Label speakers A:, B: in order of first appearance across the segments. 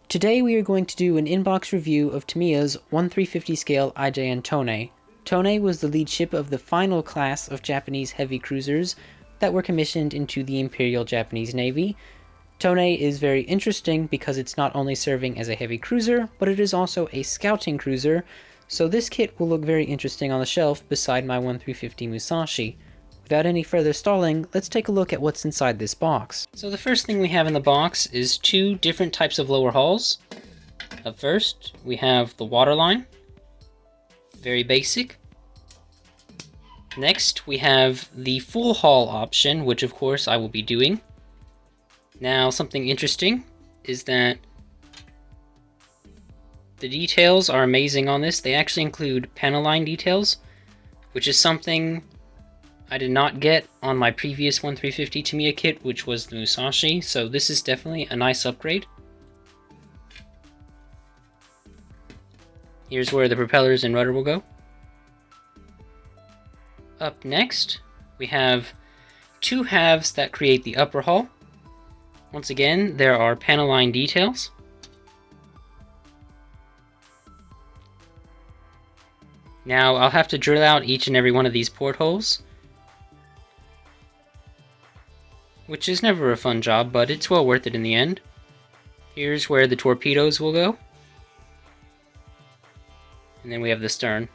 A: Today we are going to do an in-box review of Tamiya's 1/350 scale IJN Tone. Tone was the lead ship of the final class of Japanese heavy cruisers that were commissioned into the Imperial Japanese Navy. Tone is very interesting because it's not only serving as a heavy cruiser, but it is also a scouting cruiser, so this kit will look very interesting on the shelf beside my 1/350 Musashi. Without any further stalling, let's take a look at what's inside this box. So the first thing we have in the box is two different types of lower hulls. Up first, we have the waterline, very basic. Next, we have the full hull option, which of course I will be doing. Now, something interesting is that the details are amazing on this. They actually include panel line details, which is something I did not get on my previous 1/350 Tamiya kit, which was the Musashi, so this is definitely a nice upgrade. Here's where the propellers and rudder will go. Up next, we have two halves that create the upper hull. Once again, there are panel line details. Now, I'll have to drill out each and every one of these portholes, which is never a fun job, but it's well worth it in the end. Here's where the torpedoes will go. And then we have the stern.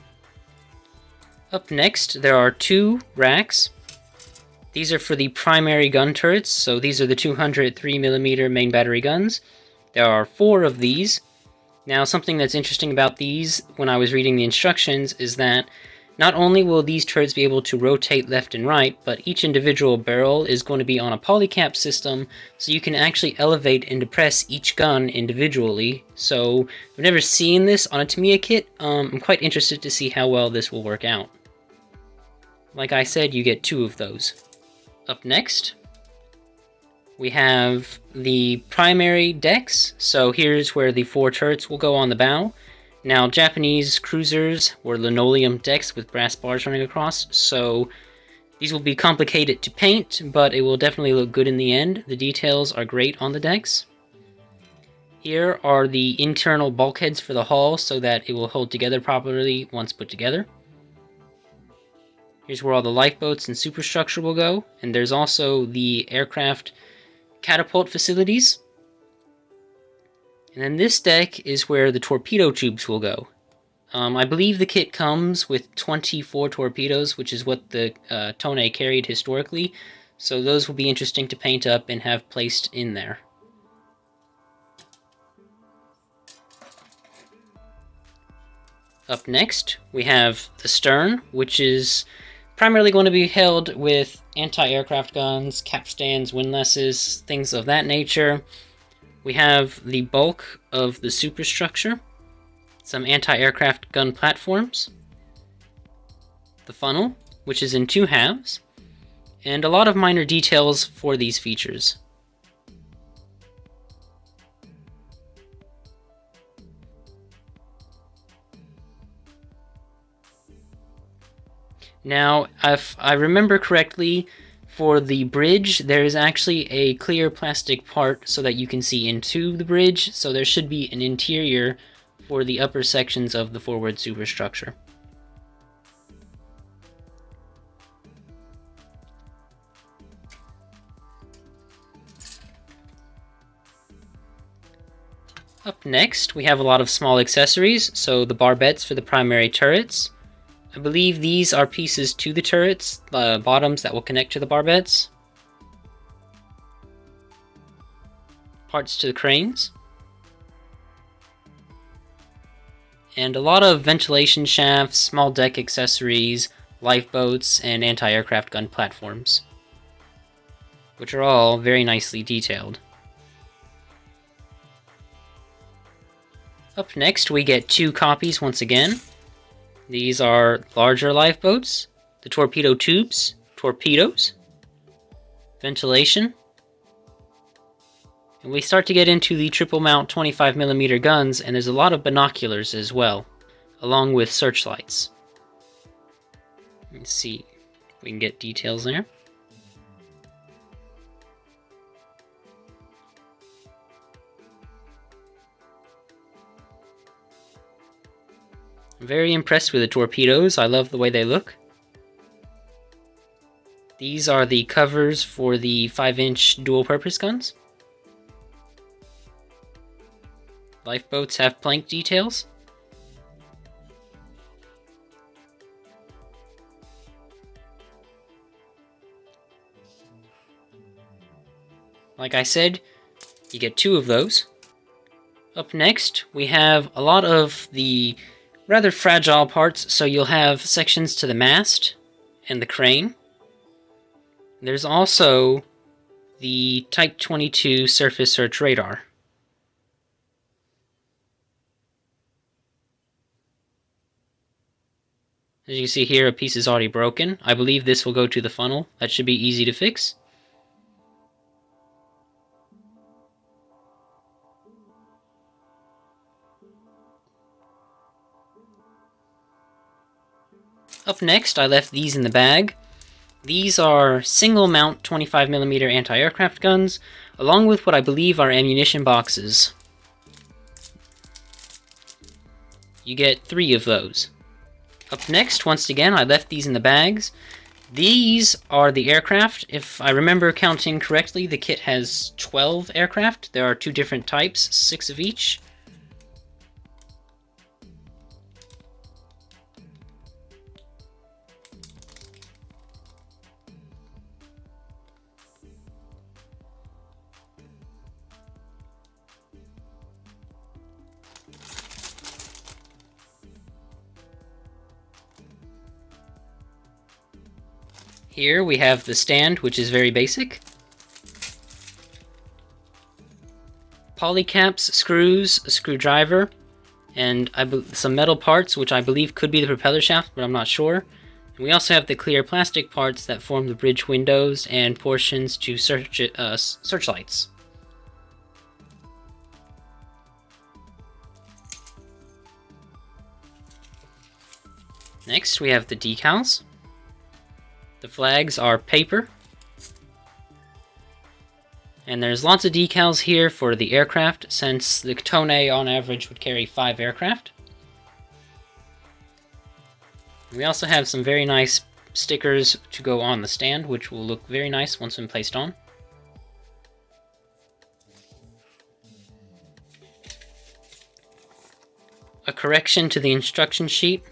A: Up next, there are two racks. These are for the primary gun turrets, so these are the 203mm main battery guns. There are four of these. Now, something that's interesting about these, when I was reading the instructions, is that not only will these turrets be able to rotate left and right, but each individual barrel is going to be on a polycap system, so you can actually elevate and depress each gun individually. So, I've never seen this on a Tamiya kit. I'm quite interested to see how well this will work out. Like I said, you get two of those. Up next, we have the primary decks. So here's where the four turrets will go on the bow. Now, Japanese cruisers were linoleum decks with brass bars running across, so these will be complicated to paint, but it will definitely look good in the end. The details are great on the decks. Here are the internal bulkheads for the hull so that it will hold together properly once put together. Here's where all the lifeboats and superstructure will go, and there's also the aircraft catapult facilities. And then this deck is where the torpedo tubes will go. I believe the kit comes with 24 torpedoes, which is what the Tone carried historically, so those will be interesting to paint up and have placed in there. Up next, we have the stern, which is primarily going to be held with anti-aircraft guns, capstans, windlasses, things of that nature. We have the bulk of the superstructure, some anti-aircraft gun platforms, the funnel, which is in two halves, and a lot of minor details for these features. Now, if I remember correctly, for the bridge, there is actually a clear plastic part so that you can see into the bridge, so there should be an interior for the upper sections of the forward superstructure. Up next, we have a lot of small accessories, so the barbettes for the primary turrets. I believe these are pieces to the turrets, the bottoms that will connect to the barbettes. Parts to the cranes. And a lot of ventilation shafts, small deck accessories, lifeboats, and anti-aircraft gun platforms, which are all very nicely detailed. Up next, we get two copies once again. These are larger lifeboats, the torpedo tubes, torpedoes, ventilation, and we start to get into the triple mount 25mm guns, and there's a lot of binoculars as well, along with searchlights. Let's see if we can get details there. I'm very impressed with the torpedoes. I love the way they look. These are the covers for the 5-inch dual-purpose guns. Lifeboats have plank details. Like I said, you get 2 of those. Up next, we have a lot of the rather fragile parts, so you'll have sections to the mast and the crane. There's also the Type 22 surface search radar. As you can see here, a piece is already broken. I believe this will go to the funnel. That should be easy to fix. Up next, I left these in the bag. These are single mount 25mm anti-aircraft guns, along with what I believe are ammunition boxes. You get 3 of those. Up next, once again, I left these in the bags. These are the aircraft. If I remember counting correctly, the kit has 12 aircraft. There are 2 different types, 6 of each. Here we have the stand, which is very basic. Polycaps, screws, a screwdriver, and some metal parts, which I believe could be the propeller shaft, but I'm not sure. And we also have the clear plastic parts that form the bridge windows and portions to searchlights. Next, we have the decals. The flags are paper. And there's lots of decals here for the aircraft, since the Tone on average would carry 5 aircraft. We also have some very nice stickers to go on the stand, which will look very nice once when placed on. A correction to the instruction sheet.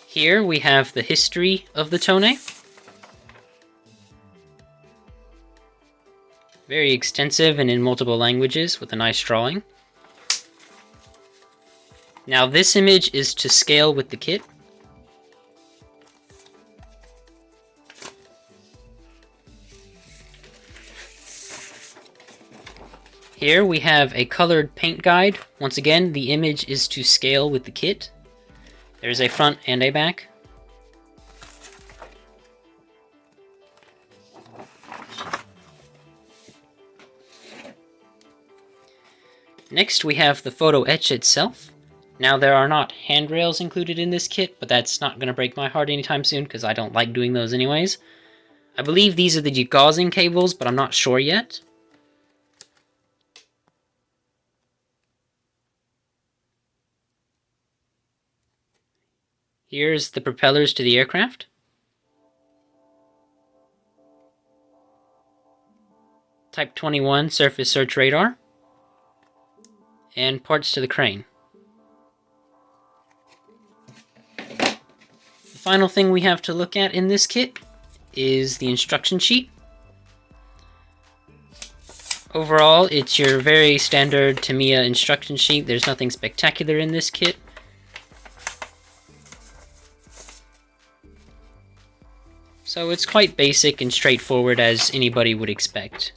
A: Here we have the history of the Tone. Very extensive and in multiple languages with a nice drawing. Now this image is to scale with the kit. Here we have a colored paint guide. Once again, the image is to scale with the kit. There's a front and a back. Next we have the photo etch itself. Now there are not handrails included in this kit, but that's not going to break my heart anytime soon because I don't like doing those anyways. I believe these are the degaussing cables, but I'm not sure yet. Here's the propellers to the aircraft. Type 21 surface search radar. And parts to the crane. The final thing we have to look at in this kit is the instruction sheet. Overall, it's your very standard Tamiya instruction sheet. There's nothing spectacular in this kit. So it's quite basic and straightforward as anybody would expect.